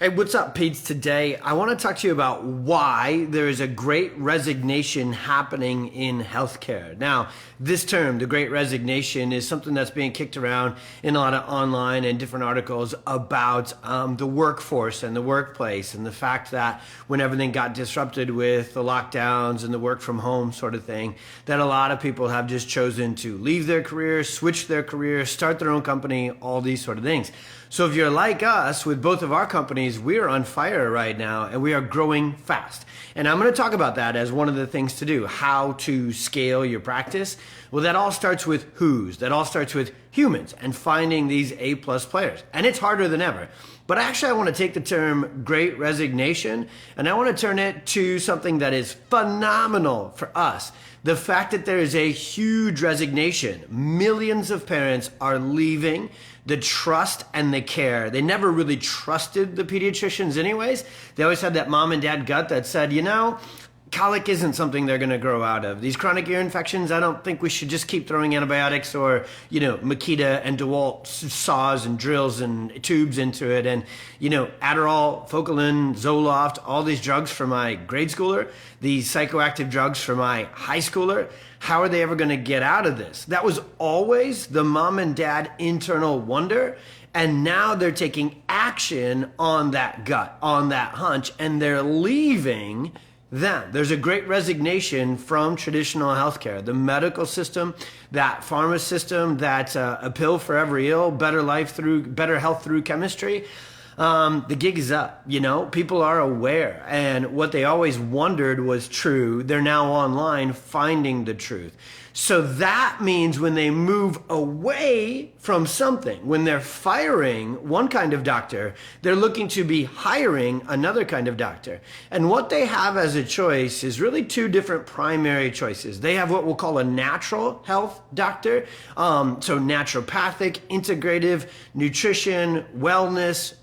Hey, what's up, Pete's? Today, I want to talk to you about why there is a great resignation happening in healthcare. Now, this term, the great resignation, is something that's being kicked around in a lot of online and different articles about the workforce and the workplace and the fact that when everything got disrupted with the lockdowns and the work from home sort of thing, that a lot of people have just chosen to leave their career, switch their career, start their own company, all these sort of things. So if you're like us, with both of our companies, we are on fire right now and we are growing fast. And I'm going to talk about that as one of the things to do, how to scale your practice. Well, that all starts with who's. That all starts with humans and finding these A-plus players. And it's harder than ever. But actually, I want to take the term great resignation and I want to turn it to something that is phenomenal for us. The fact that there is a huge resignation. Millions of parents are leaving the trust and the care. They never really trusted the pediatricians anyways. They always had that mom and dad gut that said, colic isn't something they're going to grow out of. These chronic ear infections, I don't think we should just keep throwing antibiotics or, Makita and DeWalt saws and drills and tubes into it. And, Adderall, Focalin, Zoloft, all these drugs for my grade schooler, these psychoactive drugs for my high schooler. How are they ever going to get out of this? That was always the mom and dad internal wonder. And now they're taking action on that gut, on that hunch, and they're leaving them. There's a great resignation from traditional healthcare, the medical system, that pharma system, that a pill for every ill, better health through chemistry. The gig is up, people are aware, and what they always wondered was true. They're now online finding the truth. So that means when they move away from something, when they're firing one kind of doctor, they're looking to be hiring another kind of doctor. And what they have as a choice is really two different primary choices. They have what we'll call a natural health doctor. So naturopathic, integrative, nutrition, wellness,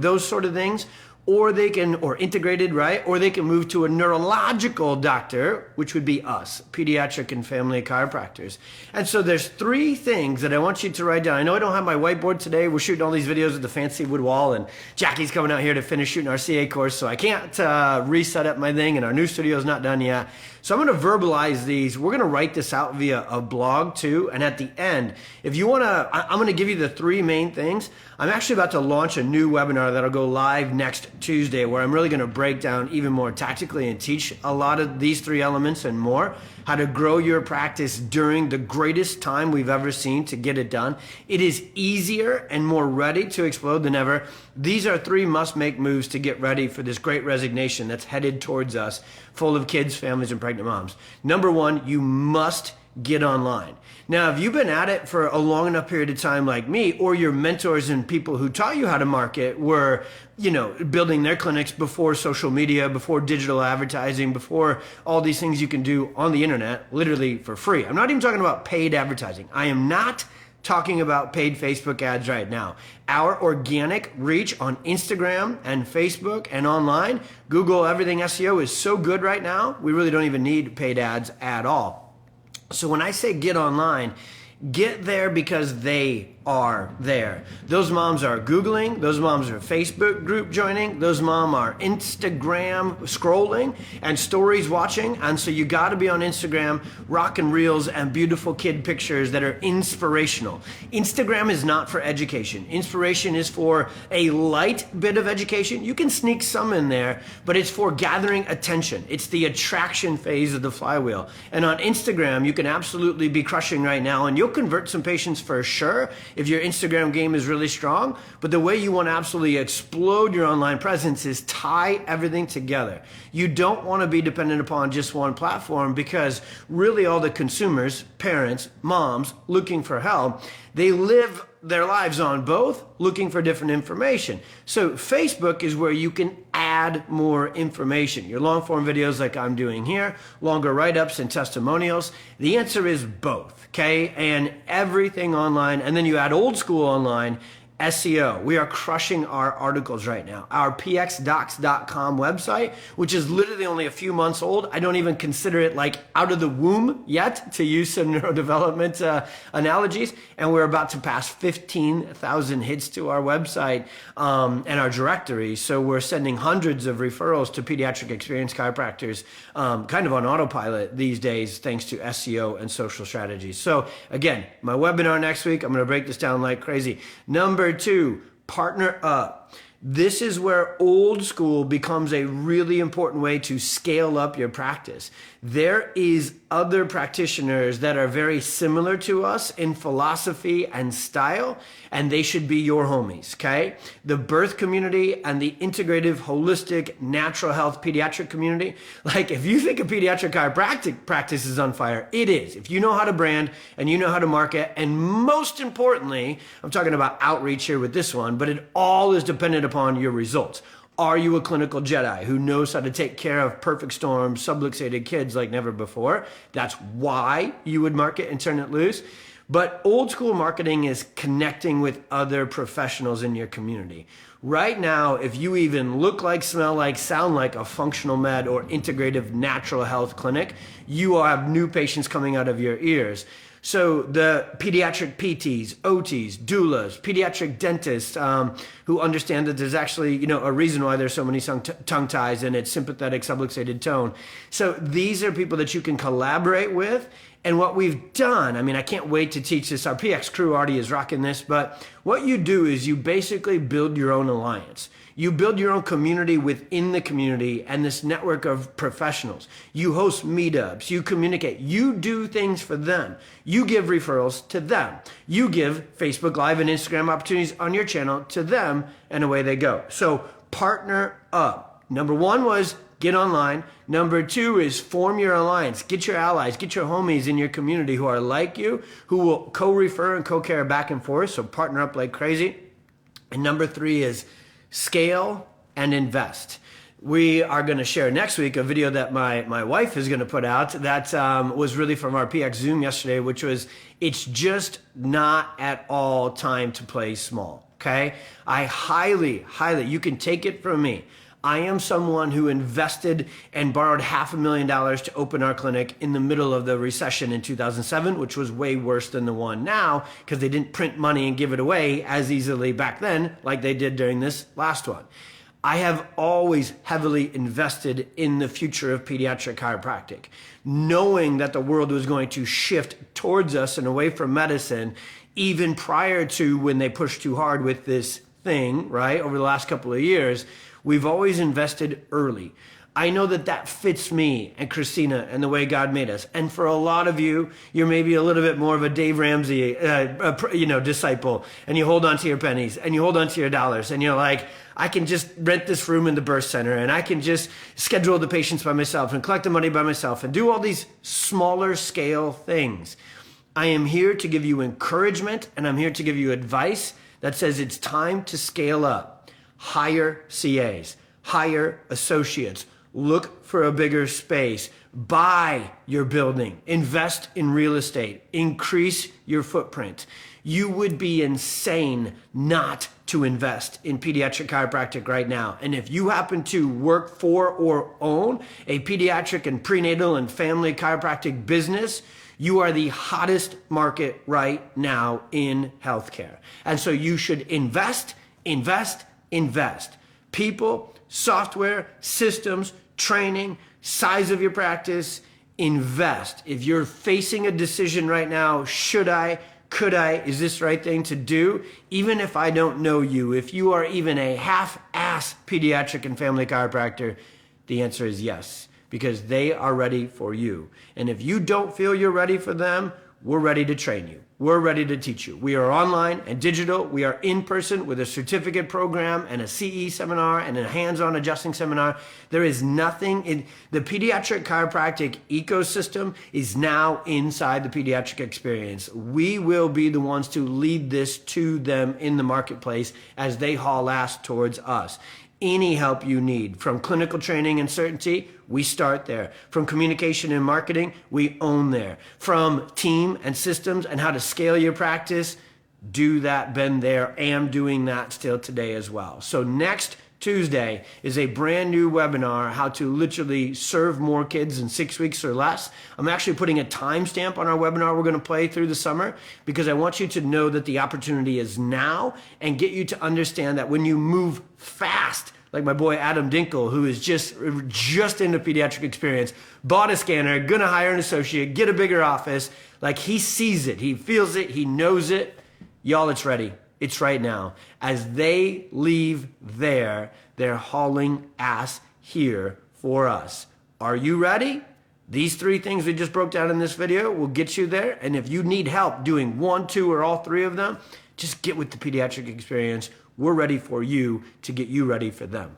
those sort of things. Or integrated, right? Or they can move to a neurological doctor, which would be us, pediatric and family chiropractors. And so there's three things that I want you to write down. I know I don't have my whiteboard today. We're shooting all these videos with the fancy wood wall, and Jackie's coming out here to finish shooting our CA course, so I can't reset up my thing, and our new studio's not done yet. So I'm going to verbalize these. We're going to write this out via a blog too. And at the end, if you want to, I'm going to give you the three main things. I'm actually about to launch a new webinar that'll go live next Tuesday, where I'm really going to break down even more tactically and teach a lot of these three elements and more, how to grow your practice during the greatest time we've ever seen to get it done. It is easier and more ready to explode than ever. These are three must-make moves to get ready for this great resignation that's headed towards us, full of kids, families, and pregnant moms. Number one, you must get online. Now, if you've been at it for a long enough period of time like me, or your mentors and people who taught you how to market were, building their clinics before social media, before digital advertising, before all these things you can do on the internet, literally for free. I'm not even talking about paid advertising. I am not talking about paid Facebook ads right now. Our organic reach on Instagram and Facebook and online, Google, everything SEO is so good right now, we really don't even need paid ads at all. So when I say get online, get there because they are there. Those moms are Googling, those moms are Facebook group joining, those moms are Instagram scrolling and stories watching. And so you got to be on Instagram, rocking reels and beautiful kid pictures that are inspirational. Instagram is not for education. Inspiration is for a light bit of education. You can sneak some in there, but it's for gathering attention. It's the attraction phase of the flywheel. And on Instagram, you can absolutely be crushing right now, and you'll convert some patients for sure if your Instagram game is really strong. But the way you want to absolutely explode your online presence is tie everything together. You don't want to be dependent upon just one platform, because really all the consumers, parents, moms looking for help, they live their lives on both, looking for different information. So Facebook is where you can add more information. Your long form videos like I'm doing here, longer write-ups and testimonials. The answer is both, okay? And everything online, and then you add old school online, SEO. We are crushing our articles right now. Our pxdocs.com website, which is literally only a few months old. I don't even consider it like out of the womb yet, to use some neurodevelopment analogies. And we're about to pass 15,000 hits to our website and our directory. So we're sending hundreds of referrals to pediatric experienced chiropractors kind of on autopilot these days, thanks to SEO and social strategies. So again, my webinar next week, I'm going to break this down like crazy. Number 2, partner up. This is where old school becomes a really important way to scale up your practice. There is other practitioners that are very similar to us in philosophy and style, and they should be your homies, okay? The birth community and the integrative, holistic, natural health pediatric community, like if you think a pediatric chiropractic practice is on fire, it is. If you know how to brand and you know how to market, and most importantly, I'm talking about outreach here with this one, but it all is dependent upon your results. Are you a clinical Jedi who knows how to take care of perfect storm, subluxated kids like never before? That's why you would market and turn it loose. But old school marketing is connecting with other professionals in your community. Right now, if you even look like, smell like, sound like a functional med or integrative natural health clinic, you will have new patients coming out of your ears. So the pediatric PTs, OTs, doulas, pediatric dentists who understand that there's actually, a reason why there's so many tongue ties and it's sympathetic subluxated tone. So these are people that you can collaborate with. And what we've done, I can't wait to teach this. Our PX crew already is rocking this, but what you do is you basically build your own alliance. You build your own community within the community and this network of professionals. You host meetups, you communicate, you do things for them. You give referrals to them. You give Facebook Live and Instagram opportunities on your channel to them, and away they go. So partner up. Number 1 was get online. Number 2 is form your alliance. Get your allies, get your homies in your community who are like you, who will co-refer and co-care back and forth. So partner up like crazy. And number 3 is scale and invest. We are going to share next week a video that my wife is going to put out that was really from our PX Zoom yesterday, which was, it's just not at all time to play small. Okay. I highly, you can take it from me. I am someone who invested and borrowed $500,000 to open our clinic in the middle of the recession in 2007, which was way worse than the one now because they didn't print money and give it away as easily back then like they did during this last one. I have always heavily invested in the future of pediatric chiropractic, knowing that the world was going to shift towards us and away from medicine, even prior to when they pushed too hard with this thing, right, over the last couple of years. We've always invested early. I know that fits me and Christina and the way God made us. And for a lot of you, you're maybe a little bit more of a Dave Ramsey, disciple, and you hold on to your pennies and you hold on to your dollars and you're like, I can just rent this room in the birth center and I can just schedule the patients by myself and collect the money by myself and do all these smaller scale things. I am here to give you encouragement and I'm here to give you advice that says it's time to scale up. Hire CAs, hire associates, look for a bigger space, buy your building, invest in real estate, increase your footprint. You would be insane not to invest in pediatric chiropractic right now. And if you happen to work for or own a pediatric and prenatal and family chiropractic business, you are the hottest market right now in healthcare. And so you should invest. People, software, systems, training, size of your practice, invest. If you're facing a decision right now, should I, could I, is this the right thing to do? Even if I don't know you, if you are even a half-ass pediatric and family chiropractor, the answer is yes, because they are ready for you. And if you don't feel you're ready for them, we're ready to train you. We're ready to teach you. We are online and digital. We are in person with a certificate program and a CE seminar and a hands-on adjusting seminar. There is nothing in the pediatric chiropractic ecosystem is now inside the pediatric experience. We will be the ones to lead this to them in the marketplace as they haul ass towards us. Any help you need, from clinical training and certainty, we start there. From communication and marketing, we own there. From team and systems and how to scale your practice, do that, been there, am doing that still today as well. So next Tuesday is a brand new webinar, how to literally serve more kids in 6 weeks or less. I'm actually putting a timestamp on our webinar we're going to play through the summer because I want you to know that the opportunity is now and get you to understand that when you move fast, like my boy Adam Dinkle, who is just into pediatric experience, bought a scanner, gonna hire an associate, get a bigger office, like he sees it, he feels it, he knows it. Y'all, it's ready. It's right now. As they leave there, they're hauling ass here for us. Are you ready? These 3 things we just broke down in this video will get you there. And if you need help doing 1, 2, or all 3 of them, just get with the pediatric experience. We're ready for you to get you ready for them.